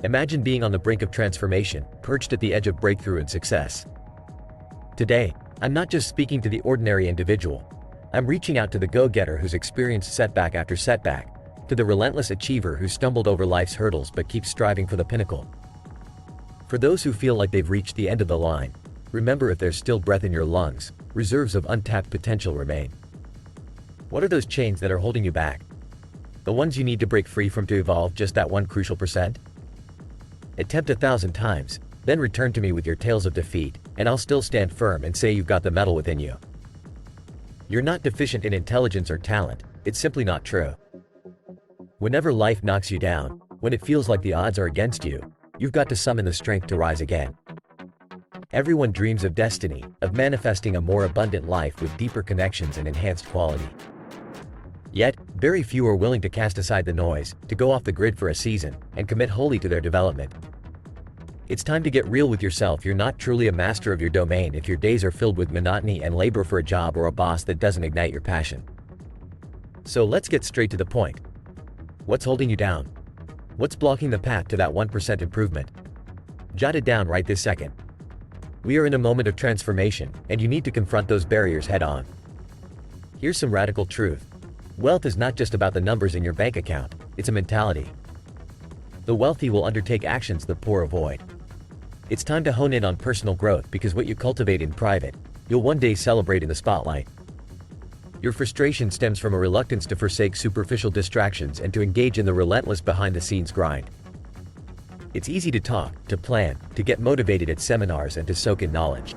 Imagine being on the brink of transformation, perched at the edge of breakthrough and success. Today, I'm not just speaking to the ordinary individual. I'm reaching out to the go-getter who's experienced setback after setback, to the relentless achiever who stumbled over life's hurdles but keeps striving for the pinnacle. For those who feel like they've reached the end of the line, remember, if there's still breath in your lungs, reserves of untapped potential remain. What are those chains that are holding you back? The ones you need to break free from to evolve just that one crucial percent? Attempt 1,000 times, then return to me with your tales of defeat, and I'll still stand firm and say you've got the metal within you. You're not deficient in intelligence or talent, it's simply not true. Whenever life knocks you down, when it feels like the odds are against you, you've got to summon the strength to rise again. Everyone dreams of destiny, of manifesting a more abundant life with deeper connections and enhanced quality. Yet, very few are willing to cast aside the noise, to go off the grid for a season, and commit wholly to their development. It's time to get real with yourself. You're not truly a master of your domain if your days are filled with monotony and labor for a job or a boss that doesn't ignite your passion. So let's get straight to the point. What's holding you down? What's blocking the path to that 1% improvement? Jot it down right this second. We are in a moment of transformation, and you need to confront those barriers head on. Here's some radical truth. Wealth is not just about the numbers in your bank account, it's a mentality. The wealthy will undertake actions the poor avoid. It's time to hone in on personal growth, because what you cultivate in private, you'll one day celebrate in the spotlight. Your frustration stems from a reluctance to forsake superficial distractions and to engage in the relentless behind-the-scenes grind. It's easy to talk, to plan, to get motivated at seminars and to soak in knowledge.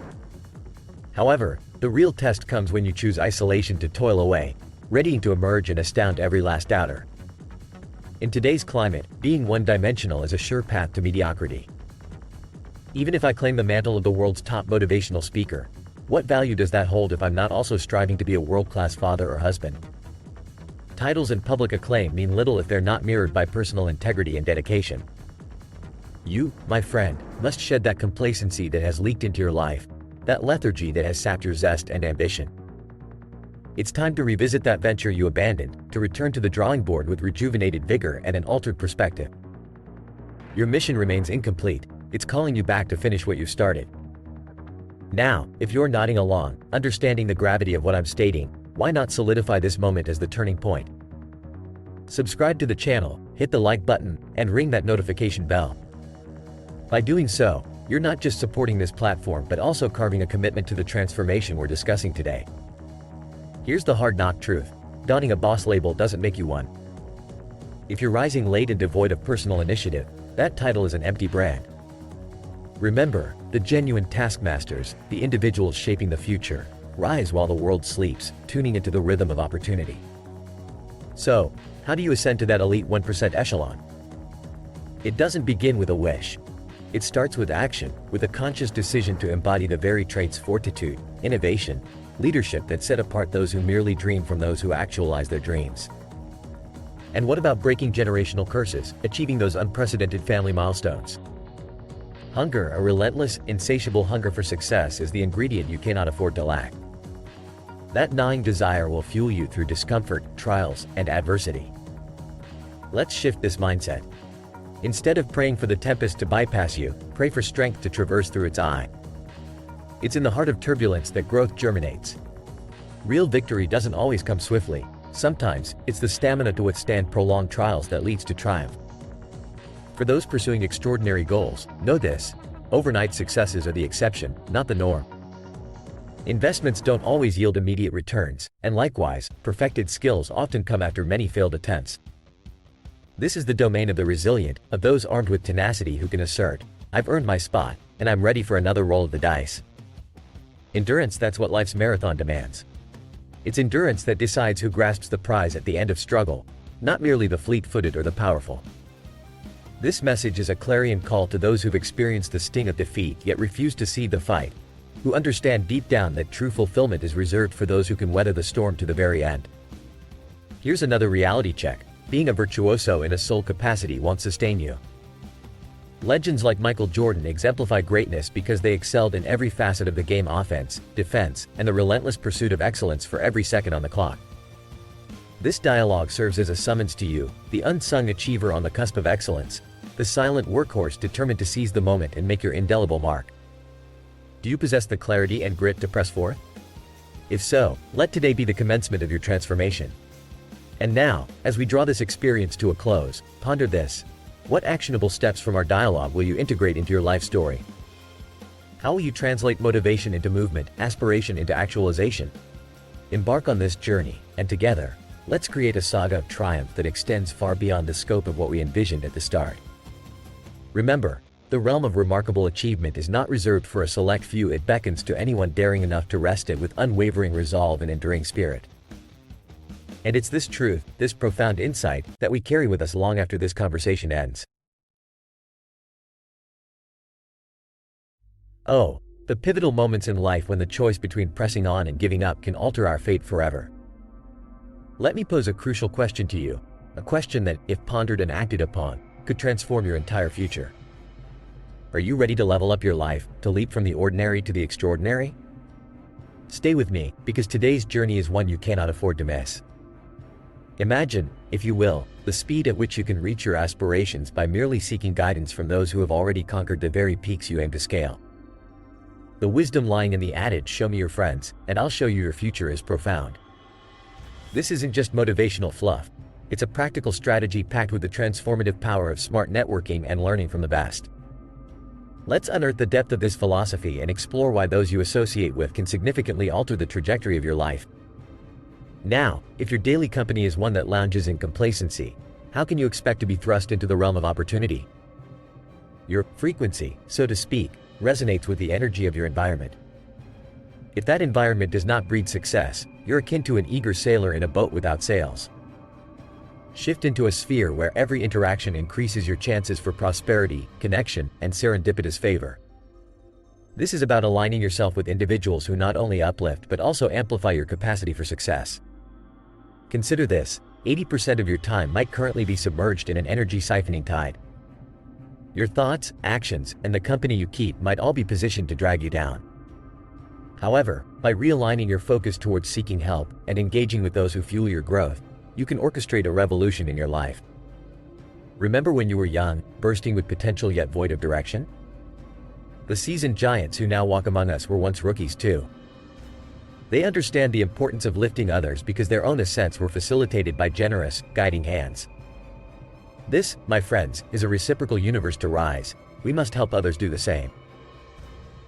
However, the real test comes when you choose isolation to toil away, readying to emerge and astound every last doubter. In today's climate, being one-dimensional is a sure path to mediocrity. Even if I claim the mantle of the world's top motivational speaker, what value does that hold if I'm not also striving to be a world-class father or husband? Titles and public acclaim mean little if they're not mirrored by personal integrity and dedication. You, my friend, must shed that complacency that has leaked into your life, that lethargy that has sapped your zest and ambition. It's time to revisit that venture you abandoned, to return to the drawing board with rejuvenated vigor and an altered perspective. Your mission remains incomplete, it's calling you back to finish what you started. Now, if you're nodding along, understanding the gravity of what I'm stating, why not solidify this moment as the turning point? Subscribe to the channel, hit the like button, and ring that notification bell. By doing so, you're not just supporting this platform but also carving a commitment to the transformation we're discussing today. Here's the hard-knock truth. Donning a boss label doesn't make you one. If you're rising late and devoid of personal initiative, that title is an empty brand. Remember, the genuine taskmasters, the individuals shaping the future, rise while the world sleeps, tuning into the rhythm of opportunity. So, how do you ascend to that elite 1% echelon? It doesn't begin with a wish. It starts with action, with a conscious decision to embody the very traits: fortitude, innovation, leadership that set apart those who merely dream from those who actualize their dreams. And what about breaking generational curses, achieving those unprecedented family milestones? Hunger, a relentless, insatiable hunger for success, is the ingredient you cannot afford to lack. That gnawing desire will fuel you through discomfort, trials, and adversity. Let's shift this mindset. Instead of praying for the tempest to bypass you, pray for strength to traverse through its eye. It's in the heart of turbulence that growth germinates. Real victory doesn't always come swiftly. Sometimes, it's the stamina to withstand prolonged trials that leads to triumph. For those pursuing extraordinary goals, know this: overnight successes are the exception, not the norm. Investments don't always yield immediate returns, and likewise, perfected skills often come after many failed attempts. This is the domain of the resilient, of those armed with tenacity who can assert, "I've earned my spot, and I'm ready for another roll of the dice." Endurance, that's what life's marathon demands. It's endurance that decides who grasps the prize at the end of struggle, not merely the fleet-footed or the powerful. This message is a clarion call to those who've experienced the sting of defeat yet refuse to cede the fight, who understand deep down that true fulfillment is reserved for those who can weather the storm to the very end. Here's another reality check: being a virtuoso in a sole capacity won't sustain you. Legends like Michael Jordan exemplify greatness because they excelled in every facet of the game: offense, defense, and the relentless pursuit of excellence for every second on the clock. This dialogue serves as a summons to you, the unsung achiever on the cusp of excellence, the silent workhorse determined to seize the moment and make your indelible mark. Do you possess the clarity and grit to press forth? If so, let today be the commencement of your transformation. And now, as we draw this experience to a close, ponder this. What actionable steps from our dialogue will you integrate into your life story? How will you translate motivation into movement, aspiration into actualization? Embark on this journey, and together, let's create a saga of triumph that extends far beyond the scope of what we envisioned at the start. Remember, the realm of remarkable achievement is not reserved for a select few. It beckons to anyone daring enough to wrest it with unwavering resolve and enduring spirit. And it's this truth, this profound insight, that we carry with us long after this conversation ends. Oh, the pivotal moments in life when the choice between pressing on and giving up can alter our fate forever. Let me pose a crucial question to you, a question that, if pondered and acted upon, could transform your entire future. Are you ready to level up your life, to leap from the ordinary to the extraordinary? Stay with me, because today's journey is one you cannot afford to miss. Imagine, if you will, the speed at which you can reach your aspirations by merely seeking guidance from those who have already conquered the very peaks you aim to scale. The wisdom lying in the adage, "Show me your friends, and I'll show you your future," is profound. This isn't just motivational fluff. It's a practical strategy packed with the transformative power of smart networking and learning from the best. Let's unearth the depth of this philosophy and explore why those you associate with can significantly alter the trajectory of your life. Now, if your daily company is one that lounges in complacency, how can you expect to be thrust into the realm of opportunity? Your frequency, so to speak, resonates with the energy of your environment. If that environment does not breed success, you're akin to an eager sailor in a boat without sails. Shift into a sphere where every interaction increases your chances for prosperity, connection, and serendipitous favor. This is about aligning yourself with individuals who not only uplift but also amplify your capacity for success. Consider this: 80% of your time might currently be submerged in an energy siphoning tide. Your thoughts, actions, and the company you keep might all be positioned to drag you down. However, by realigning your focus towards seeking help and engaging with those who fuel your growth, you can orchestrate a revolution in your life. Remember when you were young, bursting with potential yet void of direction? The seasoned giants who now walk among us were once rookies too. They understand the importance of lifting others because their own ascents were facilitated by generous, guiding hands. This, my friends, is a reciprocal universe. To rise, we must help others do the same.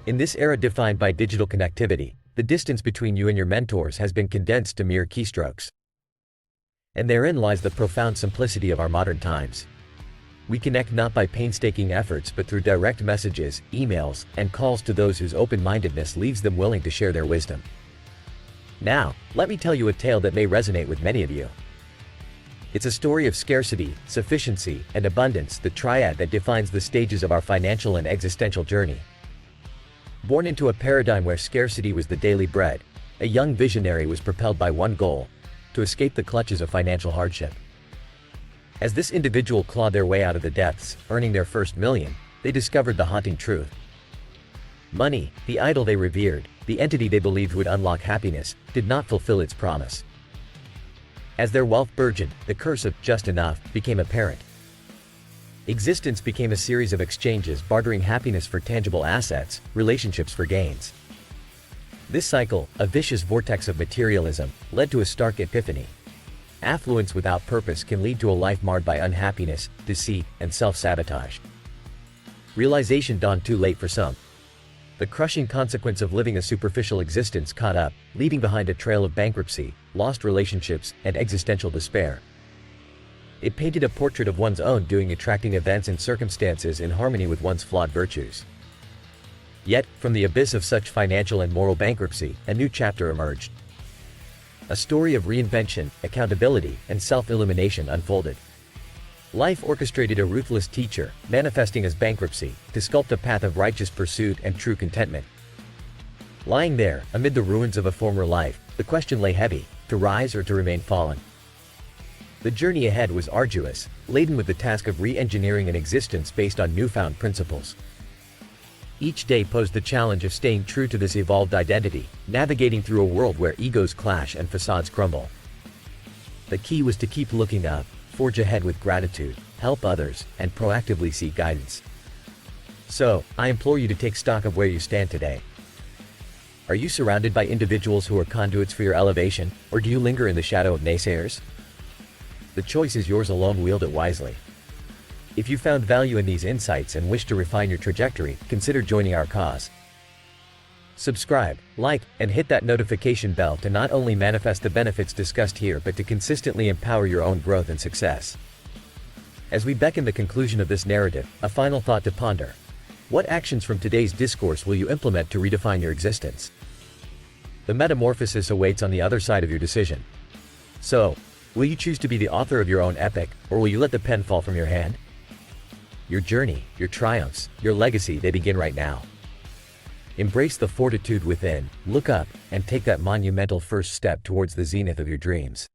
In this era defined by digital connectivity, the distance between you and your mentors has been condensed to mere keystrokes. And therein lies the profound simplicity of our modern times. We connect not by painstaking efforts but through direct messages, emails, and calls to those whose open-mindedness leaves them willing to share their wisdom. Now, let me tell you a tale that may resonate with many of you. It's a story of scarcity, sufficiency, and abundance, the triad that defines the stages of our financial and existential journey. Born into a paradigm where scarcity was the daily bread, a young visionary was propelled by one goal: to escape the clutches of financial hardship. As this individual clawed their way out of the depths, earning their first million, they discovered the haunting truth. Money, the idol they revered, the entity they believed would unlock happiness, did not fulfill its promise. As their wealth burgeoned, the curse of just enough became apparent. Existence became a series of exchanges, bartering happiness for tangible assets, relationships for gains. This cycle, a vicious vortex of materialism, led to a stark epiphany. Affluence without purpose can lead to a life marred by unhappiness, deceit, and self-sabotage. Realization dawned too late for some. The crushing consequence of living a superficial existence caught up, leaving behind a trail of bankruptcy, lost relationships, and existential despair. It painted a portrait of one's own doing, attracting events and circumstances in harmony with one's flawed virtues. Yet, from the abyss of such financial and moral bankruptcy, a new chapter emerged. A story of reinvention, accountability, and self-illumination unfolded. Life orchestrated a ruthless teacher, manifesting as bankruptcy, to sculpt a path of righteous pursuit and true contentment. Lying there, amid the ruins of a former life, the question lay heavy: to rise or to remain fallen. The journey ahead was arduous, laden with the task of re-engineering an existence based on newfound principles. Each day posed the challenge of staying true to this evolved identity, navigating through a world where egos clash and facades crumble. The key was to keep looking up, forge ahead with gratitude, help others, and proactively seek guidance. So, I implore you to take stock of where you stand today. Are you surrounded by individuals who are conduits for your elevation, or do you linger in the shadow of naysayers? The choice is yours alone. Wield it wisely. If you found value in these insights and wish to refine your trajectory, consider joining our cause. Subscribe, like, and hit that notification bell to not only manifest the benefits discussed here but to consistently empower your own growth and success. As we beckon the conclusion of this narrative, a final thought to ponder. What actions from today's discourse will you implement to redefine your existence? The metamorphosis awaits on the other side of your decision. So, will you choose to be the author of your own epic, or will you let the pen fall from your hand? Your journey, your triumphs, your legacy, they begin right now. Embrace the fortitude within, look up, and take that monumental first step towards the zenith of your dreams.